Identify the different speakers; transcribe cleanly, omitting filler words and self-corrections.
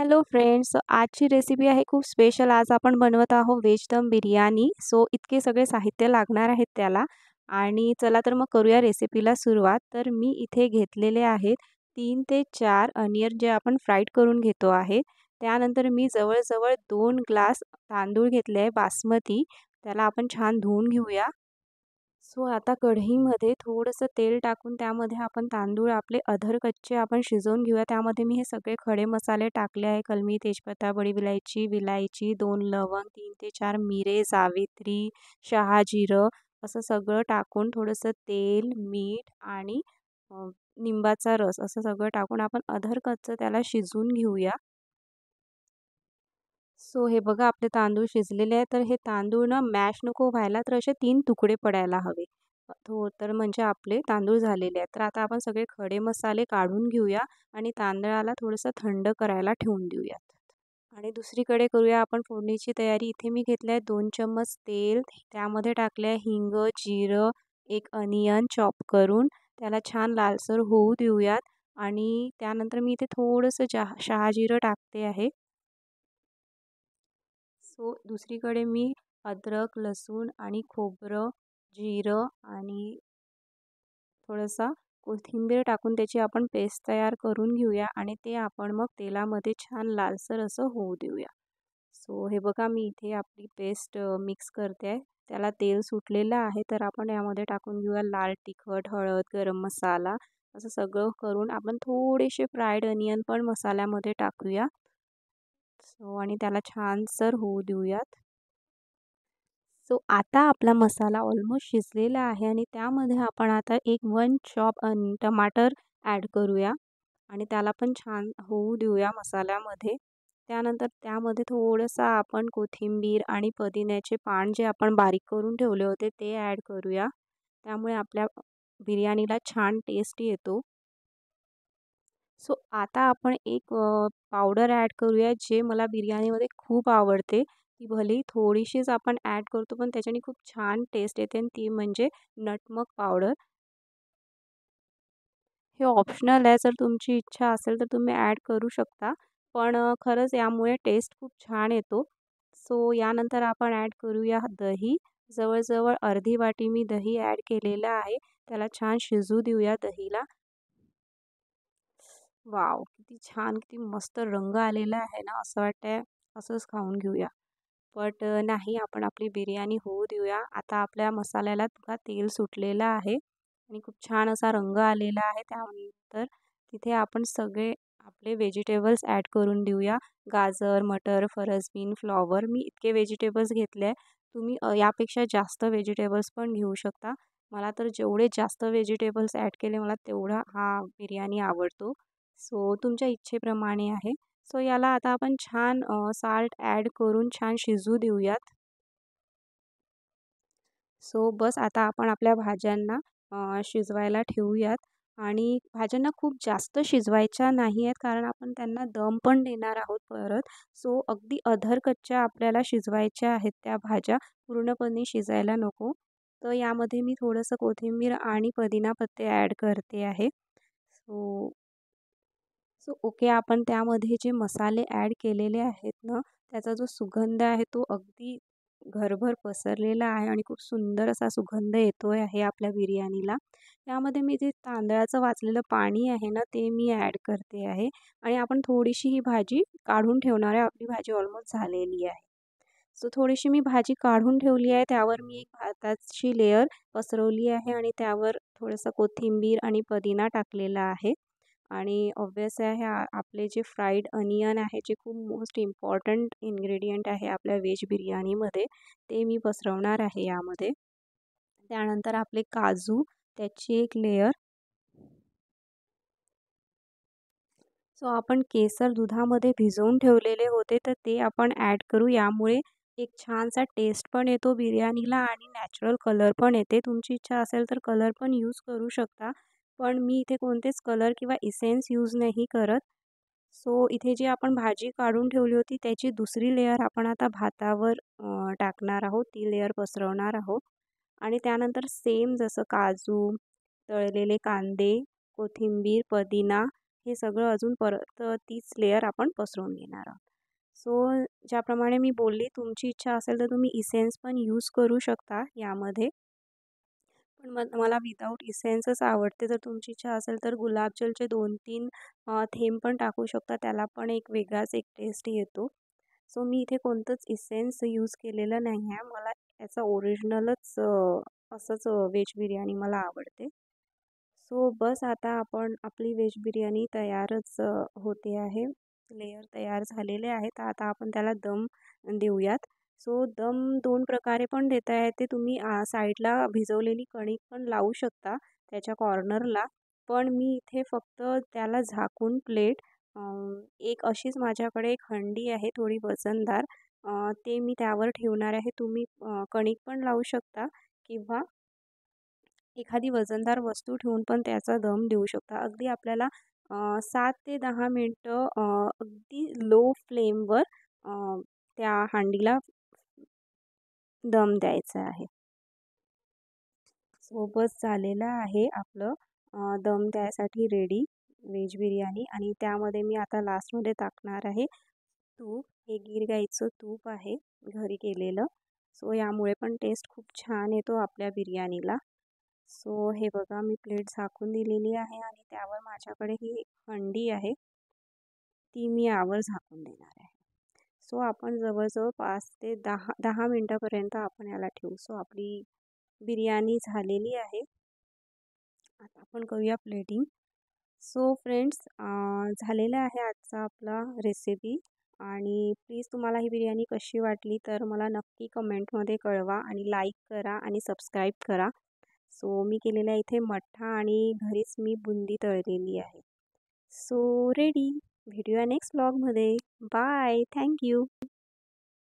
Speaker 1: Hello friends, आजची recipe आहे खूप स्पेशल. आज आपण बनवत आहोत व्हेज दम बिर्याणी. इतके सगळे साहित्य लागणार आहेत त्याला. आणि चला तर मग करूया रेसिपीला सुरुवात. तर मी इथे घेतलेले आहेत 3 ते 4 अनियन जे आपण फ्राईड करून घेतो आहे. त्यानंतर मी जवळजवळ 2 ग्लास तांदूळ घेतले आहे बासमती. त्याला आपण छान धुवून घेऊया. आता कढईमध्ये थोडंसं तेल टाकून त्यामध्ये आपण तांदूळ आपले अधर कच्चे आपण शिजवून घेऊया. त्यामध्ये मी हे सगळे खडे मसाले टाकले आहे. कलमी, तेजपत्ता, बडी विलायची, 2 लवंग, 3 ते 4 मिरे, जावित्री, शहाजिरं असं सगळं टाकून थोडंसं तेल, मीठ आणि निंबाचा रस असं सगळं टाकून आपण अधर कच्चं त्याला शिजवून घेऊया. हे बघा आपले तांदूळ शिजलेले आहे. तर हे तांदूळ ना मॅश नको व्हायला, तर असे 3 तुकडे पडायला हवे. तर म्हणजे आपले तांदूळ झालेले आहेत. तर आता आपण सगळे खडे मसाले काढून घेऊया आणि तांदळाला थोडंसं थंड करायला ठेवून देऊयात. आणि दुसरीकडे करूया आपण फोडणीची तयारी. इथे मी घेतलं आहे 2 चम्मच तेल. त्यामध्ये टाकले आहे हिंग, जिरं, एक अनियन चॉप करून त्याला छान लालसर होऊ देऊयात. आणि त्यानंतर मी इथे थोडंसं शहाजिरं टाकते आहे. दुसरीकडे मी अद्रक, लसूण आणि खोबरं, जिरं आणि थोडासा कोथिंबीर टाकून त्याची आपण पेस्ट तयार करून घेऊया आणि ते आपण मग तेलामध्ये छान लालसर असं होऊ देऊया. हे बघा मी इथे आपली पेस्ट मिक्स करते आहे. त्याला तेल सुटलेलं आहे, तर आपण यामध्ये टाकून घेऊया लाल तिखट, हळद, गरम मसाला असं सगळं करून आपण थोडेसे फ्राईड अनियन पण मसाल्यामध्ये टाकूया. आणि त्याला छानसर होऊ देऊयात. आता आपला मसाला ऑलमोस्ट शिजलेला आहे आणि त्यामध्ये आपण आता एक 1 चॉप टमाटर ॲड करूया आणि त्याला पण छान होऊ देऊया मसाल्यामध्ये. त्यानंतर त्यामध्ये थोडंसं आपण कोथिंबीर आणि पुदिन्याचे पान जे आपण बारीक करून ठेवले होते ते ॲड करूया. त्यामुळे आपल्या बिर्याणीला छान टेस्ट येतो. आता आपण एक पावडर ॲड करूया जे मला बिर्याणीमध्ये खूप आवडते. ती भलेही थोडीशीच आपण ॲड करतो, पण त्याच्याने खूप छान टेस्ट येते आणि ती म्हणजे नटमग पावडर. हे ऑप्शनल आहे. जर तुमची इच्छा असेल तर तुम्ही ॲड करू शकता. पण खरंच यामुळे टेस्ट खूप छान येतो. यानंतर आपण ॲड करूया दही. जवळजवळ अर्धी वाटी मी दही ॲड केलेलं आहे. त्याला छान शिजू देऊया दहीला. वॉव! किती छान, किती मस्त रंग आलेला आहे ना, असं वाटतंय असंच खाऊन घेऊया. नाही आपण आपली बिर्याणी होऊ देऊया. आता आपल्या मसाल्याला बघा तेल सुटलेलं आहे आणि खूप छान असा रंग आलेला आहे. त्यानंतर तिथे आपण सगळे आपले व्हेजिटेबल्स ॲड करून देऊया. गाजर, मटर, फरसबीन, फ्लॉवर मी इतके व्हेजिटेबल्स घेतले आहे. तुम्ही यापेक्षा जास्त व्हेजिटेबल्स पण घेऊ शकता. मला तर जेवढे जास्त व्हेजिटेबल्स ॲड केले मला तेवढा हा बिर्याणी आवडतो. तुमच्या इच्छेप्रमाणे आहे. याला आता आपण छान साल्ट ॲड करून छान शिजू देऊयात. बस आता आपण आपल्या भाज्यांना शिजवायला ठेवूयात आणि भाज्यांना खूप जास्त शिजवायच्या नाही आहेत कारण आपण त्यांना दम पण देणार आहोत परत. अगदी अधर कच्च्या आपल्याला शिजवायच्या आहेत त्या भाज्या, पूर्णपणे शिजायला नको. यामध्ये मी थोडंसं कोथिंबीर आणि पुदिना पत्ते ॲड करते आहे. ओके आपण त्यामध्ये जे मसाले ॲड केलेले आहेत ना, त्याचा जो सुगंध आहे तो अगदी घरभर पसरलेला आहे आणि खूप सुंदर असा सुगंध येतोय आहे आपल्या बिर्याणीला. त्यामध्ये मी जे तांदळाचं वाचलेलं पाणी आहे ना, ते मी ॲड करते आहे आणि आपण थोडीशी ही भाजी काढून ठेवणार आहे. आपली भाजी ऑलमोस्ट झालेली आहे. थोडीशी मी भाजी काढून ठेवली आहे. त्यावर मी एक भाताची लेयर पसरवली आहे आणि त्यावर थोडंसं कोथिंबीर आणि पुदिना टाकलेला आहे. आणि ऑब्वियस आहे आपले जे फ्राईड अनियन आहे जे खूप मोस्ट इम्पॉर्टंट इन्ग्रेडियंट आहे आपल्या व्हेज बिर्याणीमध्ये, ते मी पसरवणार आहे यामध्ये. त्यानंतर आपले काजू, त्याची एक लेयर. आपण केसर दुधामध्ये भिजवून ठेवलेले होते तर ते आपण ॲड करू. यामुळे एक छानसा टेस्ट पण येतो बिर्याणीला आणि नॅचरल कलर पण येते. तुमची इच्छा असेल तर कलर पण यूज करू शकता. पण मी इथे कोणतेच कलर किंवा इसेन्स यूज नाही करत. इथे जी आपण भाजी काढून ठेवली होती त्याची दुसरी लेयर आपण आता भातावर टाकणार आहोत. ती लेयर पसरवणार आहोत आणि त्यानंतर सेम जसं काजू, तळलेले कांदे, कोथिंबीर, पुदिना हे सगळं अजून परत तीच लेयर आपण पसरवून घेणार आहोत. सो ज्याप्रमाणे मी बोलली, तुमची इच्छा असेल तर तुम्ही इसेन्स पण यूज करू शकता यामध्ये. पण मला विदाऊट इसेन्सच आवडते. जर तुमची इच्छा असेल तर गुलाबजलचे 2-3 थेंब पण टाकू शकता. त्याला पण एक वेगळाच एक टेस्ट येतो. सो मी इथे कोणतंच इसेन्स यूज केलेलं नाही आहे. मला याचा ओरिजिनलच असंच व्हेज बिर्याणी मला आवडते. सो बस आता आपली व्हेज बिर्याणी तयारच होते आहे. लेयर तयार झालेले आहेत. आता आपण त्याला दम देऊयात. सो दम 2 प्रकारे पण देता येते. तुम्ही साईडला भिजवलेली कणिक पण लावू शकता त्याच्या कॉर्नरला. पण मी इथे फक्त त्याला झाकून प्लेट एक अशीच माझ्याकडे एक हंडी आहे थोडी वजनदार, ते मी त्यावर ठेवणार आहे. तुम्ही कणिक पण लावू शकता किंवा एखादी वजनदार वस्तू ठेवून पण त्याचा दम देऊ शकता. अगदी आपल्याला 7 ते 10 मिनटं अगदी लो फ्लेमवर त्या हांडीला दम द्यायचा आहे. सो बस झालेलं आहे आपलं दम द्यायसाठी रेडी व्हेज बिर्याणी. आणि त्यामध्ये मी आता लास्टमध्ये टाकणार आहे तूप. हे गीर गाईचं तूप आहे घरी केलेलं. सो यामुळे पण टेस्ट खूप छान येतो आपल्या बिर्याणीला. सो हे बघा, मी प्लेट झाकून दिलेली आहे आणि त्यावर माझ्याकडे ही एक हंडी आहे, ती मी यावर झाकून देणार आहे. सो आपण जवळजवळ 5 ते 10 मिनटापर्यंत आपण याला ठेवू. सो आपली बिर्याणी झालेली आहे. आता आपण करूया प्लेटिंग. सो फ्रेंड्स, झालेला आहे आजचा आपला रेसिपी. आणि प्लीज तुम्हाला ही बिर्याणी कशी वाटली तर मला नक्की कमेंटमध्ये कळवा आणि लाईक करा आणि सबस्क्राईब करा. सो मी केलेल्या इथे मठ्ठा आणि घरीच मी बुंदी तळलेली आहे. So ready. भेटूया नेक्स्ट व्लॉगमध्ये. बाय. Thank you.